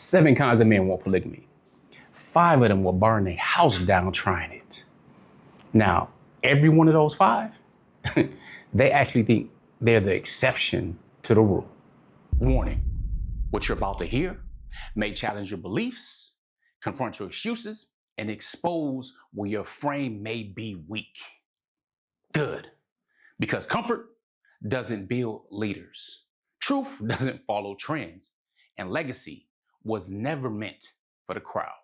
7 kinds of men want polygamy. 5 of them will burn their house down trying it. Now, every one of those 5, they actually think they're the exception to the rule. Warning, what you're about to hear may challenge your beliefs, confront your excuses, and expose where your frame may be weak. Good, because comfort doesn't build leaders. Truth doesn't follow trends, and legacy was never meant for the crowd.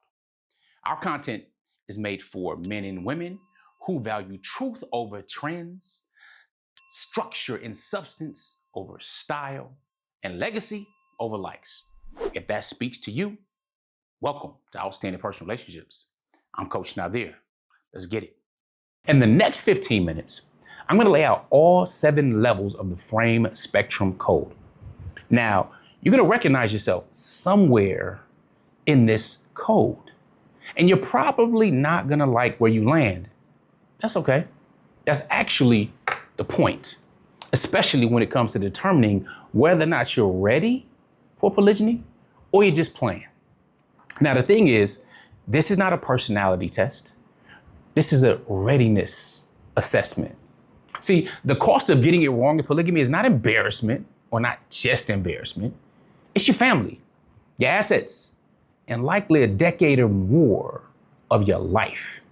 Our content is made for men and women who value truth over trends, structure and substance over style, and legacy over likes. If that speaks to you, welcome to Outstanding Personal Relationships. I'm Coach Nazir. Let's get it. In the next 15 minutes, I'm going to lay out all 7 levels of the frame spectrum code. Now, you're going to recognize yourself somewhere in this code, and you're probably not going to like where you land. That's okay. That's actually the point, especially when it comes to determining whether or not you're ready for polygyny or you're just playing. Now, the thing is, this is not a personality test. This is a readiness assessment. See, the cost of getting it wrong in polygamy is not embarrassment, or not just embarrassment. It's your family, your assets, and likely a decade or more of your life.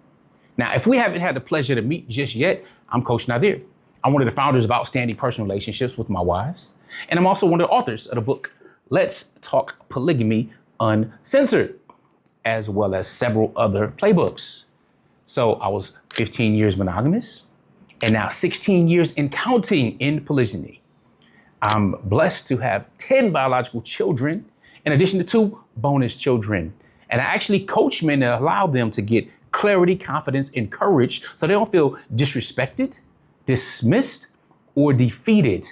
Now, if we haven't had the pleasure to meet just yet, I'm Coach Nazir. I'm one of the founders of Outstanding Personal Relationships with My Wives, and I'm also one of the authors of the book, Let's Talk Polygamy Uncensored, as well as several other playbooks. So I was 15 years monogamous, and now 16 years and counting in polygyny. I'm blessed to have 10 biological children, in addition to 2 bonus children. And I actually coach men to allow them to get clarity, confidence, and courage so they don't feel disrespected, dismissed, or defeated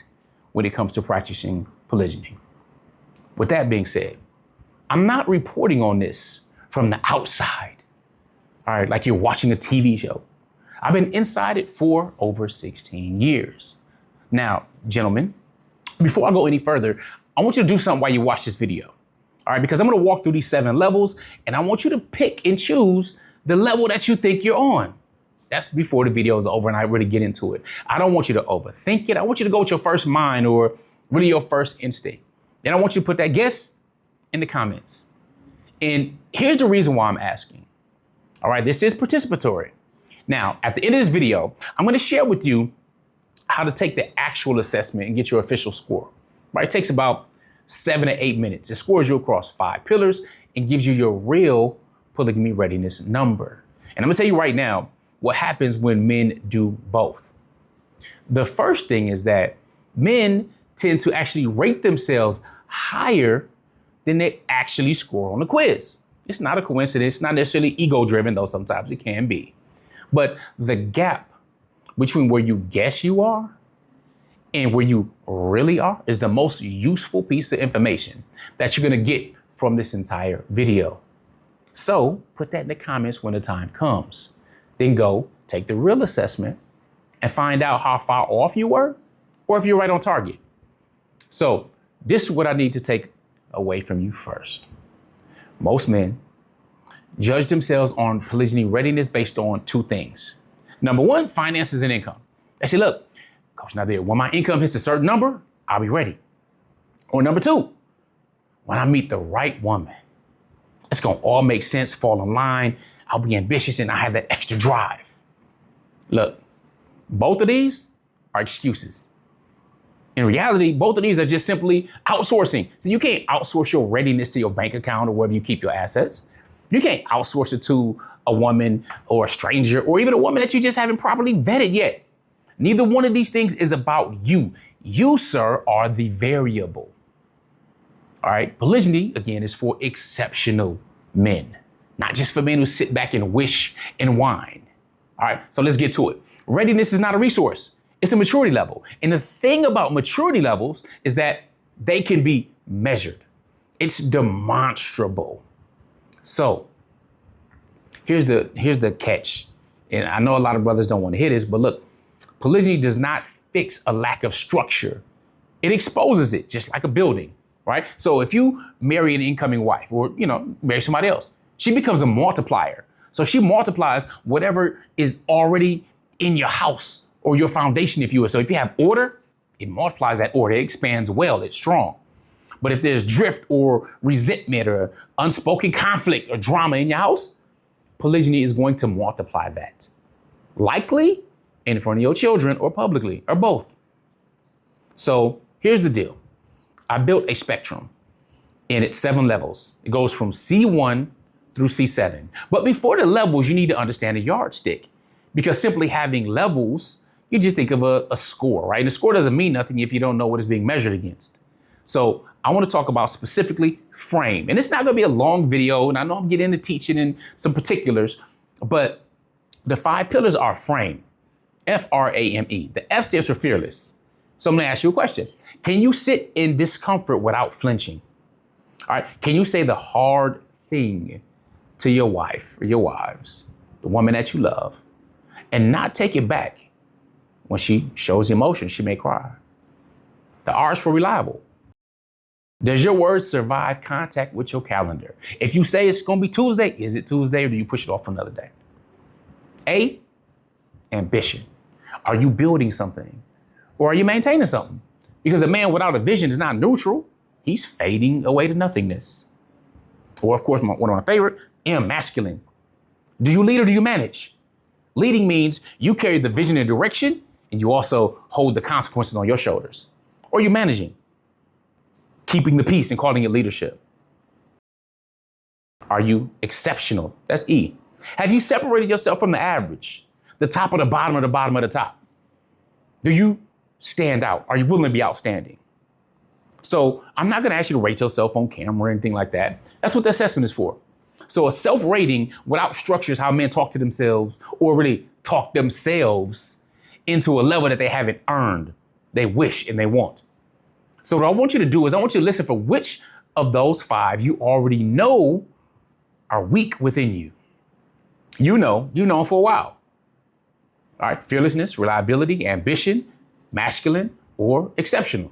when it comes to practicing polygyny. With that being said, I'm not reporting on this from the outside, all right, like you're watching a TV show. I've been inside it for over 16 years. Now, gentlemen, before I go any further, I want you to do something while you watch this video, all right? Because I'm gonna walk through these 7 levels, and I want you to pick and choose the level that you think you're on. That's before the video is over and I really get into it. I don't want you to overthink it. I want you to go with your first mind, or really your first instinct. Then I want you to put that guess in the comments. And here's the reason why I'm asking. All right, this is participatory. Now, at the end of this video, I'm gonna share with you how to take the actual assessment and get your official score, right? It takes about 7 to 8 minutes. It scores you across 5 pillars and gives you your real polygamy readiness number. And I'm gonna tell you right now what happens when men do both. The first thing is that men tend to actually rate themselves higher than they actually score on the quiz. It's not a coincidence, it's not necessarily ego-driven, though sometimes it can be. But the gap between where you guess you are and where you really are is the most useful piece of information that you're gonna get from this entire video. So put that in the comments when the time comes. Then go take the real assessment and find out how far off you were or if you're right on target. So this is what I need to take away from you first. Most men judge themselves on polygyny readiness based on 2 things. Number 1, finances and income. They say, look, Coach Nazir, when my income hits a certain number, I'll be ready. Or number 2, when I meet the right woman, it's gonna all make sense, fall in line, I'll be ambitious and I have that extra drive. Look, both of these are excuses. In reality, both of these are just simply outsourcing. So you can't outsource your readiness to your bank account or wherever you keep your assets. You can't outsource it to a woman or a stranger or even a woman that you just haven't properly vetted yet. Neither one of these things is about you. You, sir, are the variable. All right, polygyny, again, is for exceptional men, not just for men who sit back and wish and whine. All right, so let's get to it. Readiness is not a resource. It's a maturity level. And the thing about maturity levels is that they can be measured. It's demonstrable. So here's the catch. And I know a lot of brothers don't want to hear this, but look, polygyny does not fix a lack of structure. It exposes it, just like a building. right? So if you marry an incoming wife or, marry somebody else, she becomes a multiplier. So she multiplies whatever is already in your house or your foundation, if you will. So if you have order, it multiplies that order. It expands well. It's strong. But if there's drift or resentment or unspoken conflict or drama in your house, polygyny is going to multiply that. Likely in front of your children or publicly or both. So here's the deal. I built a spectrum and it's 7 levels. It goes from C1 through C7. But before the levels, you need to understand a yardstick, because simply having levels, you just think of a score, right? And the score doesn't mean nothing if you don't know what it's being measured against. So I want to talk about specifically frame. And it's not going to be a long video, and I know I'm getting into teaching in some particulars, but the 5 pillars are frame, F-R-A-M-E. The F stands for fearless. So I'm going to ask you a question. Can you sit in discomfort without flinching? All right. Can you say the hard thing to your wife or your wives, the woman that you love, and not take it back when she shows emotion? She may cry. The R is for reliable. Does your word survive contact with your calendar? If you say it's going to be Tuesday, is it Tuesday, or do you push it off for another day? A, ambition. Are you building something, or are you maintaining something? Because a man without a vision is not neutral. He's fading away to nothingness. Or, of course, one of my favorite, M, masculine. Do you lead or do you manage? Leading means you carry the vision and direction, and you also hold the consequences on your shoulders. Or you're managing, keeping the peace and calling it leadership. Are you exceptional? That's E. Have you separated yourself from the average, the top of the bottom of the bottom of the top? Do you stand out? Are you willing to be outstanding? So I'm not going to ask you to rate yourself on camera or anything like that. That's what the assessment is for. So a self-rating without structure is how men talk to themselves, or really talk themselves into a level that they haven't earned, they wish and they want. So what I want you to do is I want you to listen for which of those 5 you already know are weak within you. You know for a while. All right, fearlessness, reliability, ambition, masculine, or exceptional.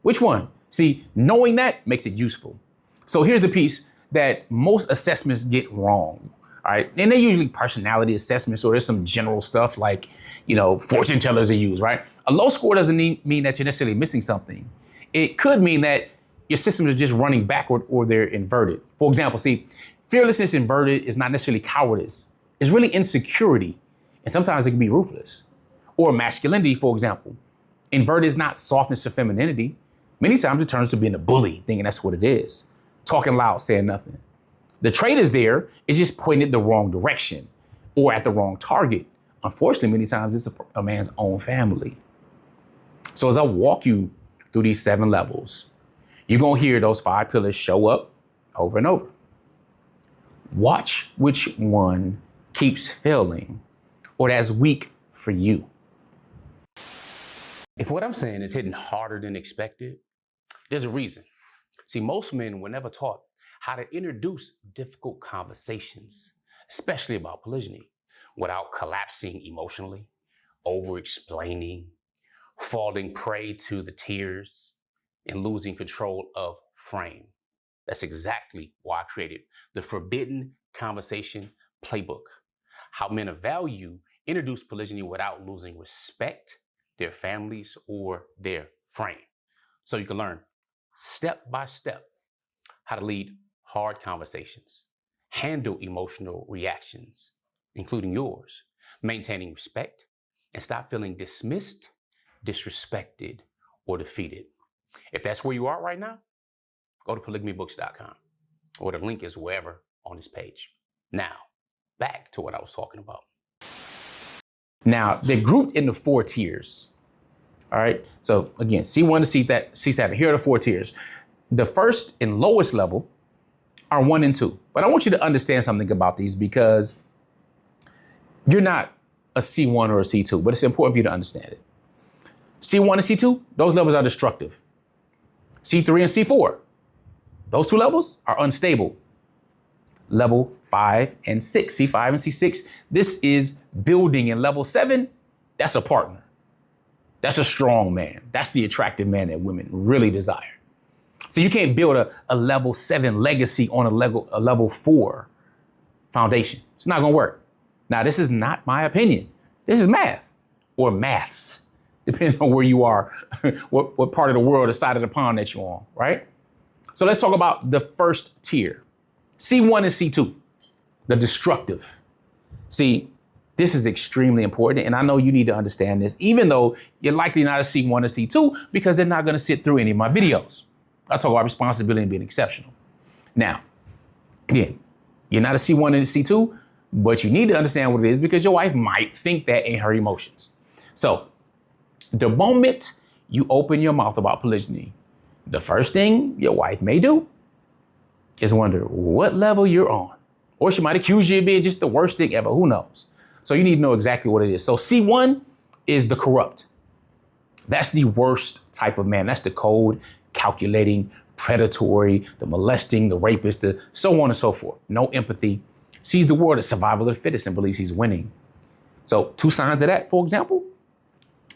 Which one? See, knowing that makes it useful. So here's the piece that most assessments get wrong. All right, and they're usually personality assessments, or there's some general stuff like, fortune tellers are used, right? A low score doesn't mean that you're necessarily missing something. It could mean that your systems are just running backward or they're inverted. For example, see, fearlessness inverted is not necessarily cowardice. It's really insecurity. And sometimes it can be ruthless. Or masculinity, for example. Inverted is not softness or femininity. Many times it turns to being a bully, thinking that's what it is. Talking loud, saying nothing. The trait is there, it's just pointed the wrong direction or at the wrong target. Unfortunately, many times it's a man's own family. So as I walk you through these 7 levels, you're going to hear those 5 pillars show up over and over. Watch which one keeps failing or that's weak for you. If what I'm saying is hitting harder than expected, there's a reason. See, most men were never taught how to introduce difficult conversations, especially about polygyny, without collapsing emotionally, over-explaining, falling prey to the tears, and losing control of frame. That's exactly why I created the Forbidden Conversation Playbook. How men of value introduce polygyny without losing respect, their families, or their frame. So you can learn step by step how to lead hard conversations, handle emotional reactions, including yours, maintaining respect, and stop feeling dismissed, disrespected, or defeated. If that's where you are right now, go to polygamybooks.com, or the link is wherever on this page. Now, back to what I was talking about. Now, they're grouped into 4 tiers. All right. So again, C1 to C7. Here are the 4 tiers. The first and lowest level are 1 and 2. But I want you to understand something about these, because you're not a C1 or a C2, but it's important for you to understand it. C1 and C2, those levels are destructive. C3 and C4, those 2 levels are unstable. Level 5 and 6, C5 and C6, this is building. And level 7, that's a partner. That's a strong man. That's the attractive man that women really desire. So you can't build a level 7 legacy on a level 4 foundation. It's not going to work. Now, this is not my opinion. This is math or maths, depending on where you are, what part of the world, the side of the pond that you're on, right? So let's talk about the first tier, C1 and C2, the destructive. See, this is extremely important. And I know you need to understand this, even though you're likely not a C1 or C2, because they're not going to sit through any of my videos. I talk about responsibility and being exceptional. Now, again, you're not a C1 and a C2, but you need to understand what it is because your wife might think that in her emotions. So the moment you open your mouth about polygyny, the first thing your wife may do is wonder what level you're on. Or she might accuse you of being just the worst thing ever. Who knows? So you need to know exactly what it is. So C1 is the corrupt. That's the worst type of man. That's the cold, calculating, predatory, the molesting, the rapist, the so on and so forth. No empathy. Sees the world as survival of the fittest and believes he's winning. So 2 signs of that, for example,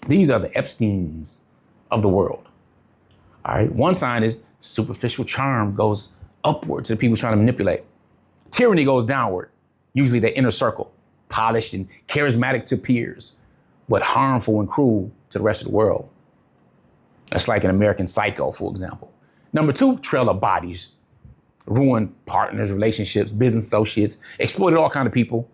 these are the Epsteins of the world. All right. 1 sign is superficial charm goes upward to the people trying to manipulate. Tyranny goes downward, usually the inner circle, polished and charismatic to peers, but harmful and cruel to the rest of the world. That's like an American Psycho, for example. Number 2, trail of bodies, ruin partners, relationships, business associates, exploited all kinds of people.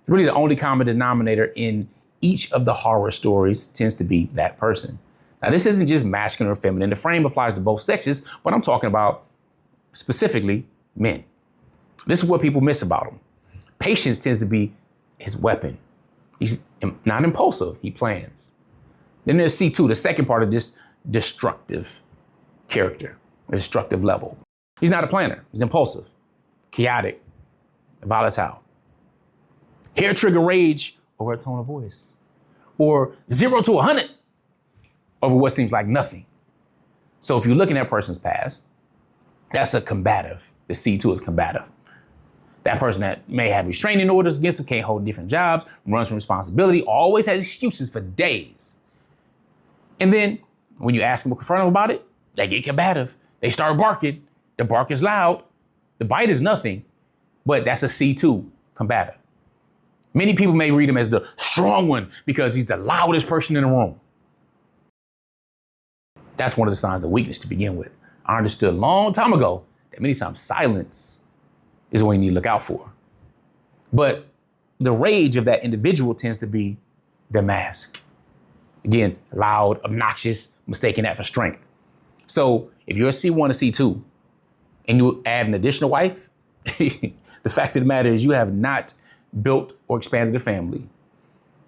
Really the only common denominator in each of the horror stories tends to be that person. Now, this isn't just masculine or feminine. The frame applies to both sexes, but I'm talking about specifically men. This is what people miss about him. Patience tends to be his weapon. He's not impulsive, he plans. Then there's C2, the second part of this destructive character, destructive level. He's not a planner, he's impulsive, chaotic, volatile. Hair trigger rage over a tone of voice, or 0 to 100 over what seems like nothing. So if you're looking at a person's past, that's a combative. The C2 is combative. That person that may have restraining orders against them, can't hold different jobs, runs from responsibility, always has excuses for days. And then when you ask them or confront them about it, they get combative. They start barking. The bark is loud. The bite is nothing, but that's a C2 combative. Many people may read him as the strong one because he's the loudest person in the room. That's one of the signs of weakness to begin with. I understood a long time ago that many times silence is what you need to look out for. But the rage of that individual tends to be the mask. Again, loud, obnoxious, mistaking that for strength. So if you're a C1 or C2 and you add an additional wife, the fact of the matter is you have not built or expanded a family.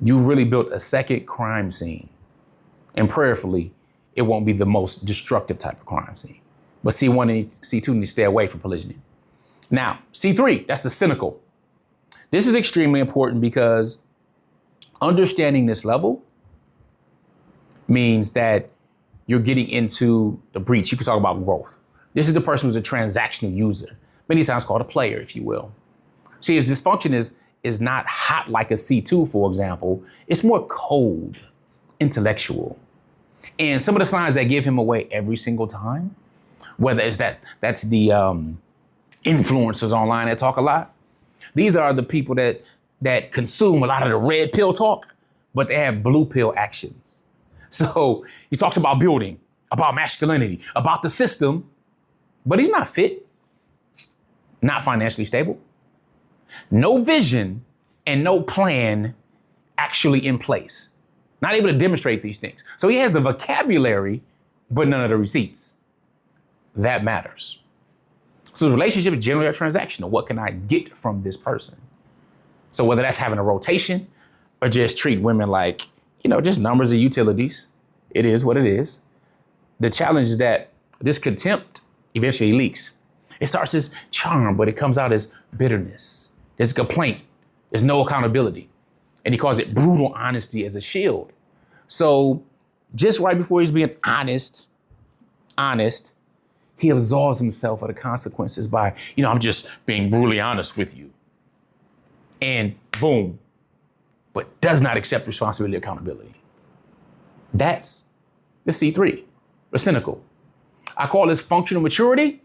You've really built a second crime scene. And prayerfully, it won't be the most destructive type of crime scene. But C1 and C2 need to stay away from polygyny. Now, C3, that's the cynical. This is extremely important because understanding this level means that you're getting into the breach. You can talk about growth. This is the person who's a transactional user, many times called a player, if you will. See, his dysfunction is not hot like a C2, for example. It's more cold, intellectual. And some of the signs that give him away every single time, whether it's that's the influencers online that talk a lot. These are the people that consume a lot of the red pill talk, but they have blue pill actions. So he talks about building, about masculinity, about the system, but he's not fit, not financially stable, no vision, and no plan actually in place. Not able to demonstrate these things. So he has the vocabulary, but none of the receipts. That matters. So the relationship is generally a transactional. What can I get from this person? So whether that's having a rotation or just treat women like, just numbers and utilities, it is what it is. The challenge is that this contempt eventually leaks. It starts as charm, but it comes out as bitterness. There's a complaint. There's no accountability. And he calls it brutal honesty as a shield. So just right before he's being honest, he absolves himself of the consequences by, I'm just being brutally honest with you. And boom, but does not accept responsibility or accountability. That's the C3, the cynical. I call this functional maturity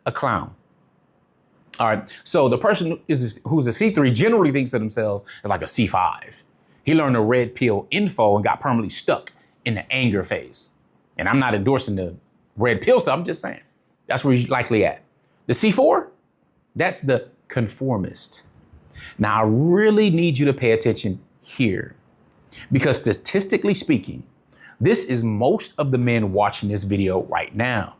a clown. All right. So the person who's a C3 generally thinks of themselves as like a C5. He learned the red pill info and got permanently stuck in the anger phase. And I'm not endorsing the red pill stuff. I'm just saying that's where he's likely at. The C4, that's the conformist. Now, I really need you to pay attention here because statistically speaking, this is most of the men watching this video right now.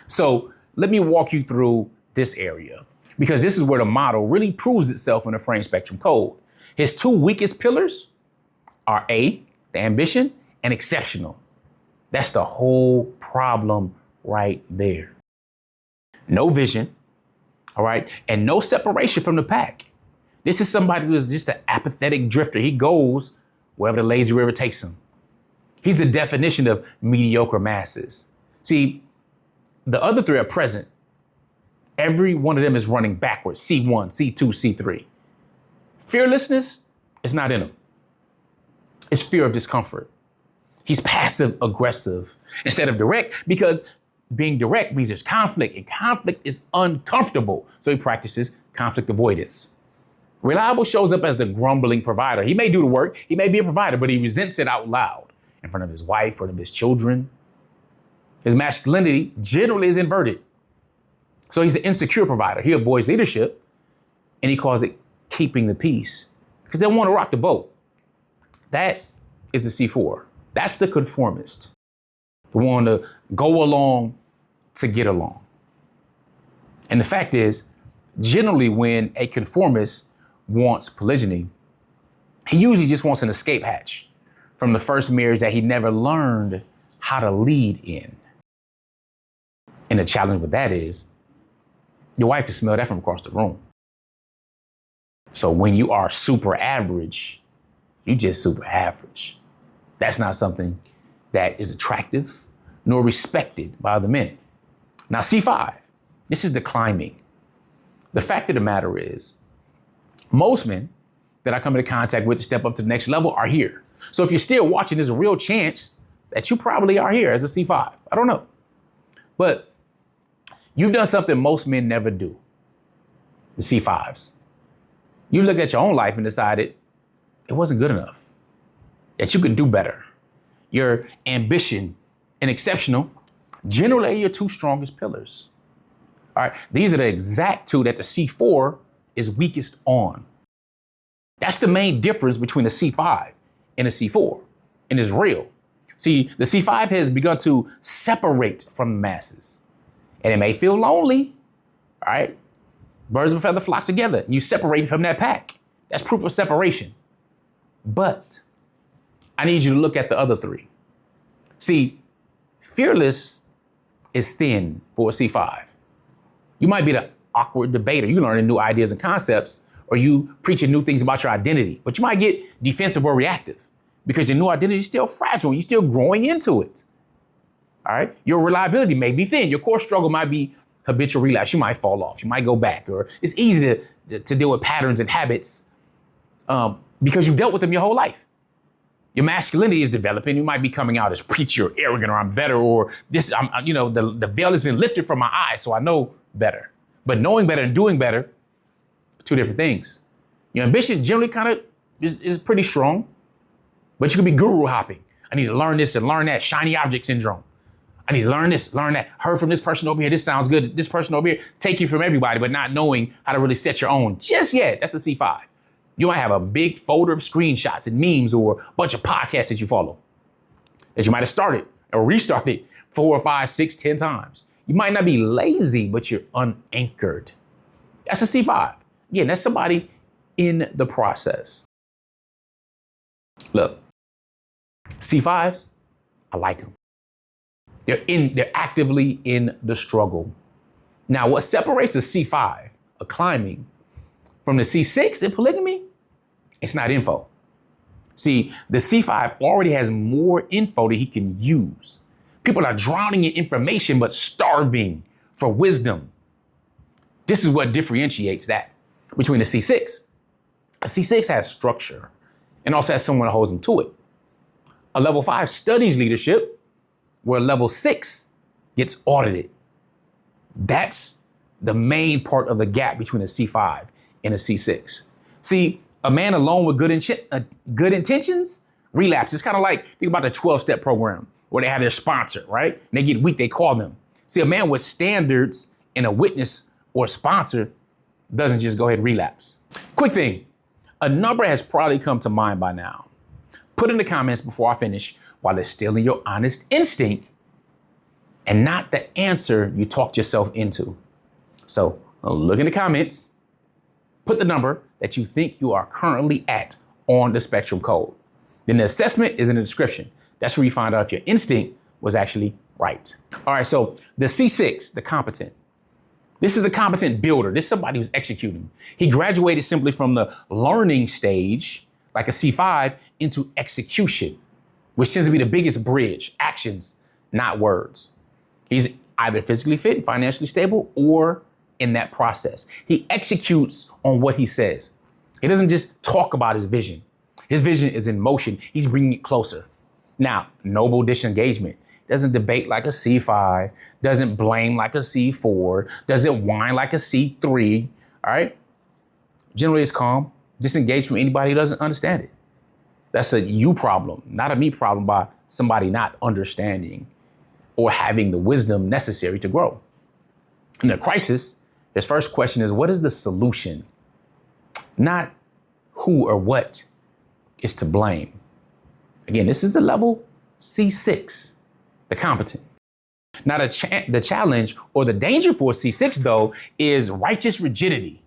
So let me walk you through this area because this is where the model really proves itself in the frame spectrum code. His two weakest pillars are A, the ambition, and exceptional. That's the whole problem right there. No vision, all right, and no separation from the pack. This is somebody who is just an apathetic drifter. He goes wherever the lazy river takes him. He's the definition of mediocre masses. See, the other three are present. Every one of them is running backwards, C1, C2, C3. Fearlessness is not in him. It's fear of discomfort. He's passive aggressive instead of direct because being direct means there's conflict and conflict is uncomfortable. So he practices conflict avoidance. Reliable shows up as the grumbling provider. He may do the work, he may be a provider, but he resents it out loud in front of his wife, in front of his children. His masculinity generally is inverted. So he's an insecure provider. He avoids leadership and he calls it keeping the peace because they want to rock the boat. That is the C4. That's the conformist. The one to go along to get along. And the fact is, generally when a conformist wants polygyny, he usually just wants an escape hatch from the first marriage that he never learned how to lead in. And the challenge with that is, your wife can smell that from across the room. So when you are super average, you just super average. That's not something that is attractive nor respected by other men. Now, C5, this is the climbing. The fact of the matter is, most men that I come into contact with to step up to the next level are here. So if you're still watching, there's a real chance that you probably are here as a C5. I don't know. But you've done something most men never do, the C5s. You looked at your own life and decided it wasn't good enough, that you could do better. Your ambition and exceptional generally are your two strongest pillars. All right, these are the exact two that the C4 is weakest on. That's the main difference between a C5 and a C4, and it's real. See, the C5 has begun to separate from the masses, and it may feel lonely, all right? Birds of a feather flock together. You separate from that pack. That's proof of separation. But I need you to look at the other three. See, fearless is thin for a C5. You might be the awkward debater. You learning new ideas and concepts, or you preaching new things about your identity, but you might get defensive or reactive because your new identity is still fragile. You're still growing into it. All right. Your reliability may be thin. Your core struggle might be habitual relapse. You might fall off. You might go back, or it's easy to deal with patterns and habits because you've dealt with them your whole life. Your masculinity is developing. You might be coming out as preachy or arrogant, or I'm better, or this, the veil has been lifted from my eyes, so I know better. But knowing better and doing better are two different things. Your ambition generally kind of is pretty strong, but you could be guru hopping. I need to learn this and learn that, shiny object syndrome. I need to learn this, learn that. Heard from this person over here, this sounds good. This person over here, take you from everybody, but not knowing how to really set your own just yet. That's a C5. You might have a big folder of screenshots and memes or a bunch of podcasts that you follow that you might have started or restarted 4 or 5, 6, 10 times. You might not be lazy, but you're unanchored. That's a C5. Again, that's somebody in the process. Look, C5s, I like them. They're actively in the struggle. Now, what separates a C5, a climbing, from the C6 in polygamy, it's not info. See, the C5 already has more info that he can use. People are drowning in information, but starving for wisdom. This is what differentiates that between the C6. A C6 has structure and also has someone that holds them to it. A level 5 studies leadership, where level 6 gets audited. That's the main part of the gap between a C5 and a C6. See, a man alone with good intentions relapse. It's kind of like, think about the 12-step program where they have their sponsor, right? And they get weak, they call them. See, a man with standards and a witness or a sponsor doesn't just go ahead and relapse. Quick thing, a number has probably come to mind by now. Put in the comments before I finish while it's still in your honest instinct and not the answer you talked yourself into. So look in the comments, put the number that you think you are currently at on the spectrum code. Then the assessment is in the description. That's where you find out if your instinct was actually right. All right, so the C6, the competent. This is a competent builder. This is somebody who's executing. He graduated simply from the learning stage, like a C5, into execution, which tends to be the biggest bridge, actions, not words. He's either physically fit and financially stable or in that process. He executes on what he says. He doesn't just talk about his vision. His vision is in motion. He's bringing it closer. Now, noble disengagement. Doesn't debate like a C5, doesn't blame like a C4, doesn't whine like a C3, all right? Generally is calm, disengaged from anybody who doesn't understand it. That's a you problem, not a me problem by somebody not understanding or having the wisdom necessary to grow. In a crisis, his first question is, what is the solution? Not who or what is to blame. Again, this is the level C6. The competent. Now, the challenge or the danger for C6, though, is righteous rigidity.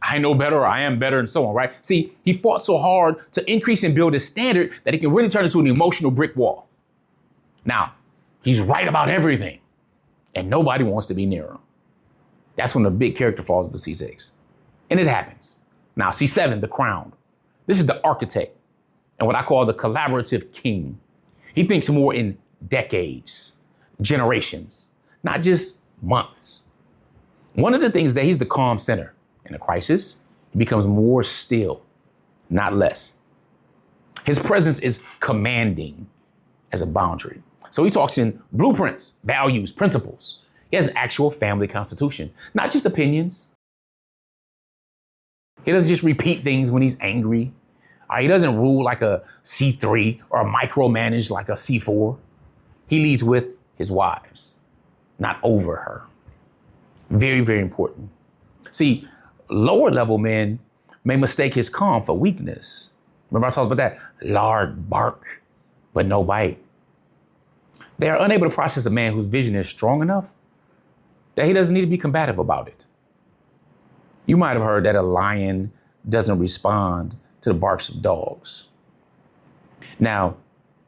I know better, or I am better, and so on, right? See, he fought so hard to increase and build his standard that it can really turn into an emotional brick wall. Now, he's right about everything, and nobody wants to be near him. That's when the big character falls with C6. And it happens. Now, C7, the crown. This is the architect and what I call the collaborative king. He thinks more in decades, generations, not just months. One of the things is that he's the calm center. In a crisis, he becomes more still, not less. His presence is commanding as a boundary. So he talks in blueprints, values, principles. He has an actual family constitution, not just opinions. He doesn't just repeat things when he's angry. He doesn't rule like a C3 or micromanage like a C4. He leads with his wives, not over her. Very, very important. See, lower level men may mistake his calm for weakness. Remember I talked about that? Loud bark, but no bite. They are unable to process a man whose vision is strong enough that he doesn't need to be combative about it. You might have heard that a lion doesn't respond to the barks of dogs. Now,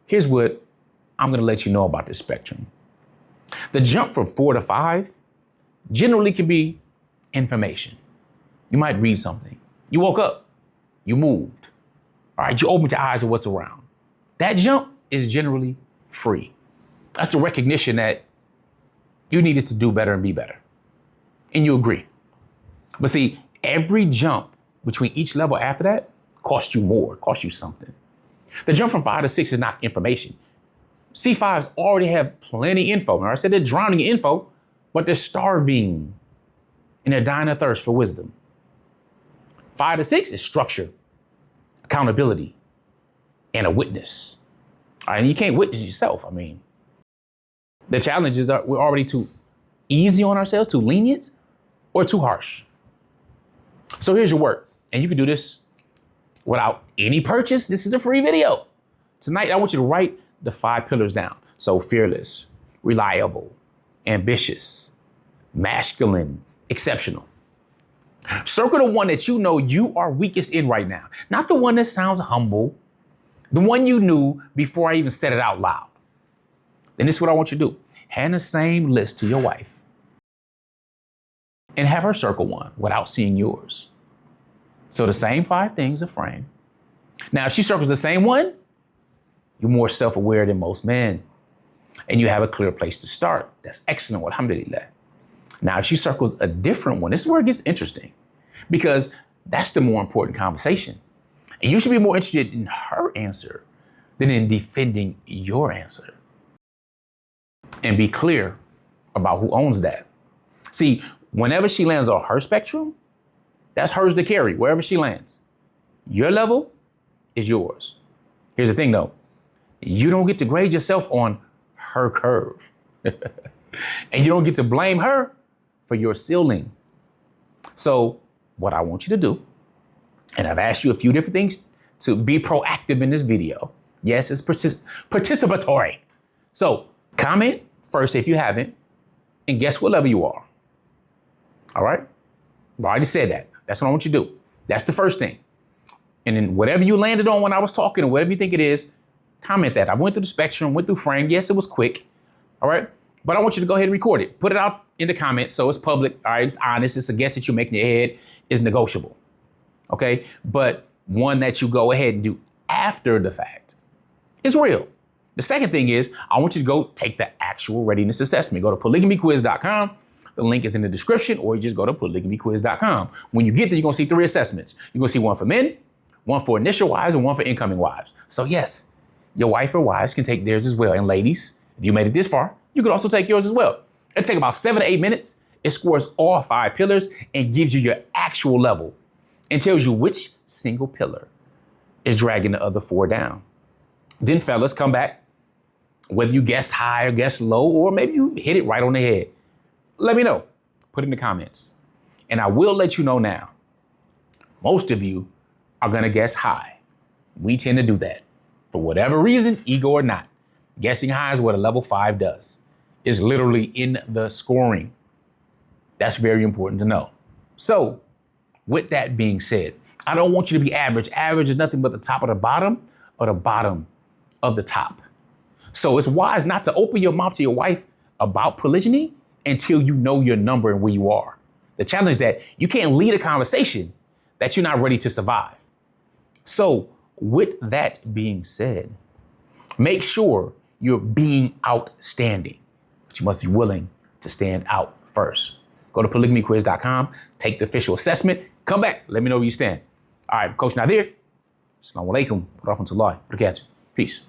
here's what I'm going to let you know about this spectrum. The jump from 4 to 5 generally can be information. You might read something. You woke up. You moved. All right, you opened your eyes to what's around. That jump is generally free. That's the recognition that you needed to do better and be better. And you agree. But see, every jump between each level after that costs you more, costs you something. The jump from 5 to 6 is not information. C5s already have plenty info. Remember I said they're drowning in info, but they're starving and they're dying of thirst for wisdom. 5 to 6 is structure, accountability, and a witness. All right, and you can't witness yourself. I mean, the challenge is that we're already too easy on ourselves, too lenient, or too harsh. So here's your work, and you can do this without any purchase. This is a free video. Tonight, I want you to write the 5 pillars down. So fearless, reliable, ambitious, masculine, exceptional. Circle the one that you know you are weakest in right now. Not the one that sounds humble, the one you knew before I even said it out loud. Then this is what I want you to do. Hand the same list to your wife and have her circle one without seeing yours. So the same 5 things are framed. Now, if she circles the same one, you're more self-aware than most men. And you have a clear place to start. That's excellent. Alhamdulillah. Now, if she circles a different one, this is where it gets interesting because that's the more important conversation. And you should be more interested in her answer than in defending your answer. And be clear about who owns that. See, whenever she lands on her spectrum, that's hers to carry wherever she lands. Your level is yours. Here's the thing though, you don't get to grade yourself on her curve. And you don't get to blame her for your ceiling. So what I want you to do, and I've asked you a few different things to be proactive in this video. Yes, it's participatory. So comment first if you haven't, and guess what level you are. All right? I already said that. That's what I want you to do. That's the first thing. And then whatever you landed on when I was talking, or whatever you think it is, comment that. I went through the spectrum, went through frame. Yes, it was quick. All right? But I want you to go ahead and record it. Put it out in the comments so it's public. All right? It's honest. It's a guess that you make in your head. Is negotiable. Okay? But one that you go ahead and do after the fact is real. The second thing is, I want you to go take the actual readiness assessment. Go to polygamyquiz.com. The link is in the description, or you just go to polygamyquiz.com. When you get there, you're going to see 3 assessments. You're going to see one for men, one for initial wives, and one for incoming wives. So yes, your wife or wives can take theirs as well. And ladies, if you made it this far, you could also take yours as well. It'll take about 7 to 8 minutes. It scores all 5 pillars and gives you your actual level and tells you which single pillar is dragging the other 4 down. Then fellas, come back. Whether you guessed high or guessed low, or maybe you hit it right on the head. Let me know. Put it in the comments. And I will let you know now, most of you are going to guess high. We tend to do that. For whatever reason, ego or not. Guessing high is what a level 5 does. It's literally in the scoring. That's very important to know. So, with that being said, I don't want you to be average. Average is nothing but the top of the bottom or the bottom of the top. So it's wise not to open your mouth to your wife about polygyny until you know your number and where you are. The challenge is that you can't lead a conversation that you're not ready to survive. So with that being said, make sure you're being outstanding, but you must be willing to stand out first. Go to polygamyquiz.com, take the official assessment, come back, let me know where you stand. All right, Coach Nazir, Assalamu alaikum wa rahmatullahi wa barakatuh. Peace.